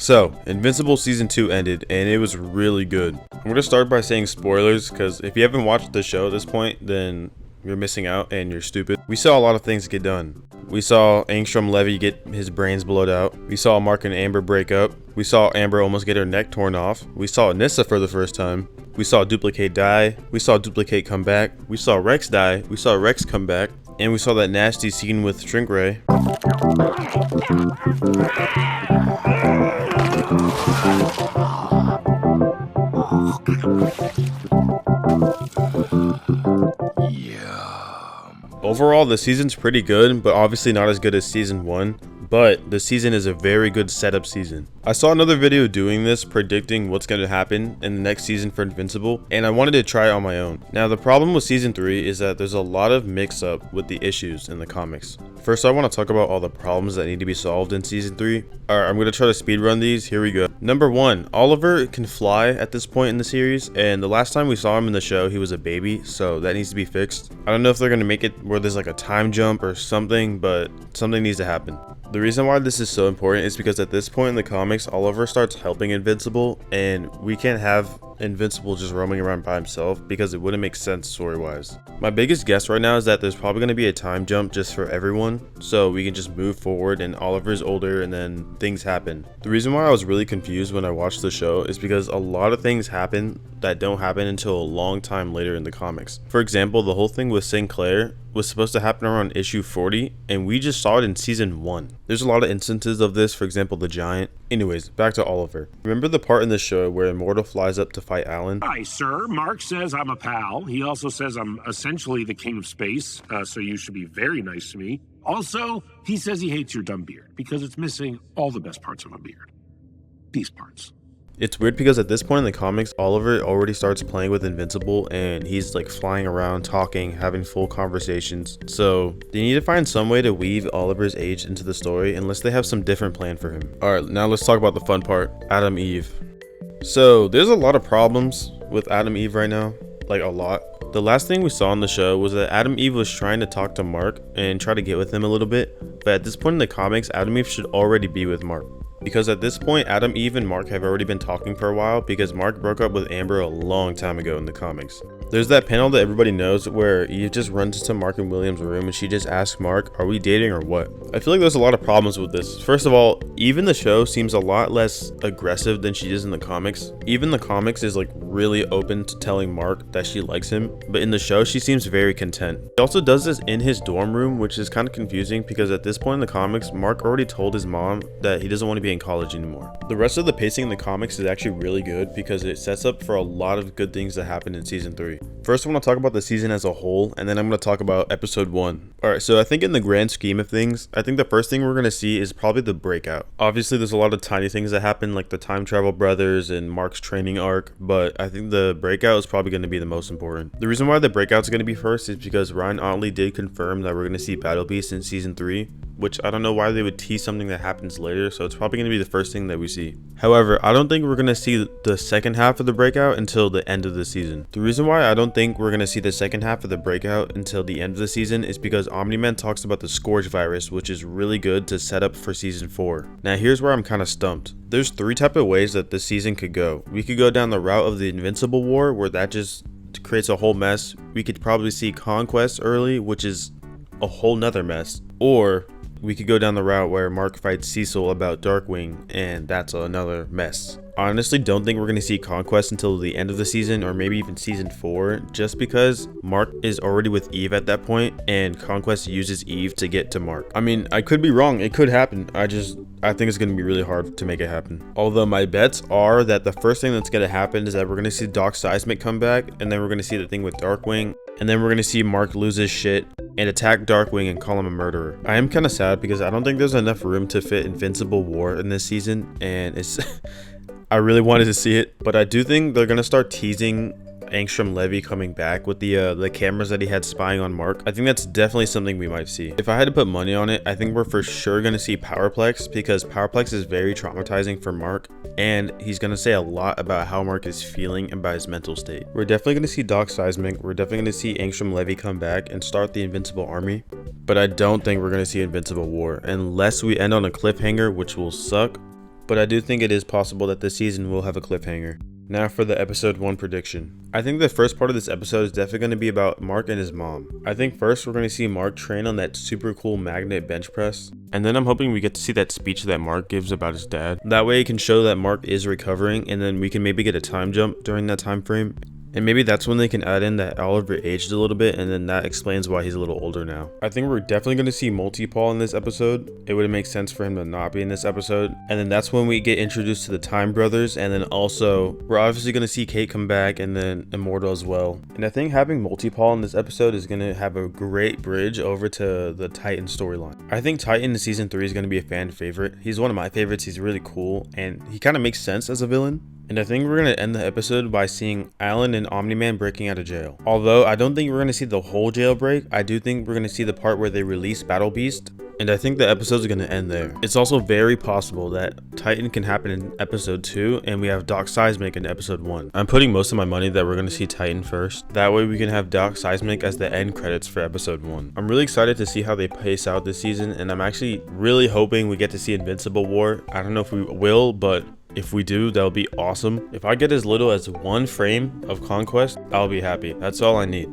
So, Invincible Season 2 ended, and it was really good. I'm going to start by saying spoilers, because if you haven't watched the show at this point, then you're missing out and you're stupid. We saw a lot of things get done. We saw Angstrom Levy get his brains blowed out. We saw Mark and Amber break up. We saw Amber almost get her neck torn off. We saw Nissa for the first time. We saw Duplicate die. We saw Duplicate come back. We saw Rex die. We saw Rex come back. And we saw that nasty scene with Shrink Ray. Overall, the season's pretty good, but obviously not as good as season 1. But the season is a very good setup season. I saw another video doing this, predicting what's going to happen in the next season for Invincible, and I wanted to try it on my own. Now, the problem with season 3 is that there's a lot of mix-up with the issues in the comics. First, I want to talk about all the problems that need to be solved in season 3. Alright, I'm going to try to speedrun these. Here we go. Number 1, Oliver can fly at this point in the series, and the last time we saw him in the show, he was a baby, so that needs to be fixed. I don't know if they're going to make it where there's like a time jump or something, but something needs to happen. The reason why this is so important is because at this point in the comics, Oliver starts helping Invincible, and we can't have Invincible just roaming around by himself because it wouldn't make sense story-wise. My biggest guess right now is that there's probably going to be a time jump just for everyone, so we can just move forward and Oliver's older and then things happen. The reason why I was really confused when I watched the show is because a lot of things happen that don't happen until a long time later in the comics. For example, the whole thing with Sinclair was supposed to happen around issue 40, and we just saw it in season 1. There's a lot of instances of this, for example, the Giant. Anyways, back to Oliver. Remember the part in the show where Immortal flies up to fight Alan? Hi, sir. Mark says I'm a pal. He also says I'm essentially the king of space, so you should be very nice to me. Also, he says he hates your dumb beard because it's missing all the best parts of a beard. These parts. It's weird because at this point in the comics, Oliver already starts playing with Invincible and he's like flying around, talking, having full conversations. So they need to find some way to weave Oliver's age into the story unless they have some different plan for him. Alright, now let's talk about the fun part, Adam Eve. So there's a lot of problems with Adam Eve right now, like a lot. The last thing we saw on the show was that Adam Eve was trying to talk to Mark and try to get with him a little bit, but at this point in the comics, Adam Eve should already be with Mark. Because at this point, Adam Eve and Mark have already been talking for a while because Mark broke up with Amber a long time ago in the comics. There's that panel that everybody knows where Eve just runs into Mark and William's room and she just asks Mark, are we dating or what? I feel like there's a lot of problems with this. First of all, Eve in the show seems a lot less aggressive than she is in the comics. Eve in the comics is like really open to telling Mark that she likes him, but in the show she seems very content. He also does this in his dorm room, which is kind of confusing because at this point in the comics, Mark already told his mom that he doesn't want to be in college anymore. The rest of the pacing in the comics is actually really good because it sets up for a lot of good things that happen in season 3. First, I want to talk about the season as a whole, and then I'm going to talk about episode 1. Alright, so I think in the grand scheme of things, I think the first thing we're going to see is probably the breakout. Obviously, there's a lot of tiny things that happen, like the time travel brothers and Mark's training arc, but I think the breakout is probably going to be the most important. The reason why the breakout is going to be first is because Ryan Otley did confirm that we're going to see Battle Beast in season 3, which I don't know why they would tease something that happens later, so it's probably going to be the first thing that we see. However, I don't think we're going to see the second half of the breakout until the end of the season. The reason why I don't think we're going to see the second half of the breakout until the end of the season is because Omni-Man talks about the Scourge virus, which is really good to set up for season 4. Now here's where I'm kind of stumped. There's 3 types of ways that this season could go. We could go down the route of the Invincible War, where that just creates a whole mess. We could probably see Conquest early, which is a whole nother mess. Or we could go down the route where Mark fights Cecil about Darkwing, and that's another mess. I honestly don't think we're going to see Conquest until the end of the season, or maybe even season 4, just because Mark is already with Eve at that point, and Conquest uses Eve to get to Mark. I mean, I could be wrong, it could happen, I think it's going to be really hard to make it happen. Although my bets are that the first thing that's going to happen is that we're going to see Doc Seismic come back, and then we're going to see the thing with Darkwing, and then we're going to see Mark lose his shit and attack Darkwing and call him a murderer. I am kind of sad because I don't think there's enough room to fit Invincible War in this season, and it's I really wanted to see it, but I do think they're going to start teasing Angstrom Levy coming back with the cameras that he had spying on Mark. I think that's definitely something we might see. If I had to put money on it, I think we're for sure going to see Powerplex, because Powerplex is very traumatizing for Mark, and he's going to say a lot about how Mark is feeling and about his mental state. We're definitely going to see Doc Seismic. We're definitely going to see Angstrom Levy come back and start the Invincible Army, but I don't think we're going to see Invincible War unless we end on a cliffhanger, which will suck. but I do think it is possible that this season will have a cliffhanger. Now for the episode 1 prediction. I think the first part of this episode is definitely going to be about Mark and his mom. I think first we're going to see Mark train on that super cool magnet bench press. And then I'm hoping we get to see that speech that Mark gives about his dad. That way it can show that Mark is recovering, and then we can maybe get a time jump during that time frame. And maybe that's when they can add in that Oliver aged a little bit, and then that explains why he's a little older now. I think we're definitely going to see Multi-Paul in this episode. It would make sense for him to not be in this episode. And then that's when we get introduced to the Time Brothers, and then also we're obviously going to see Kate come back, and then Immortal as well. And I think having Multi-Paul in this episode is going to have a great bridge over to the Titan storyline. I think Titan in season 3 is going to be a fan favorite. He's one of my favorites. He's really cool, and he kind of makes sense as a villain. And I think we're going to end the episode by seeing Alan and Omni-Man breaking out of jail. Although I don't think we're going to see the whole jailbreak, I do think we're going to see the part where they release Battle Beast. And I think the episode's going to end there. It's also very possible that Titan can happen in episode 2 and we have Doc Seismic in episode 1. I'm putting most of my money that we're going to see Titan first. That way we can have Doc Seismic as the end credits for episode 1. I'm really excited to see how they pace out this season, and I'm actually really hoping we get to see Invincible War. I don't know if we will, but if we do, that'll be awesome. If I get as little as 1 frame of Conquest, I'll be happy. That's all I need.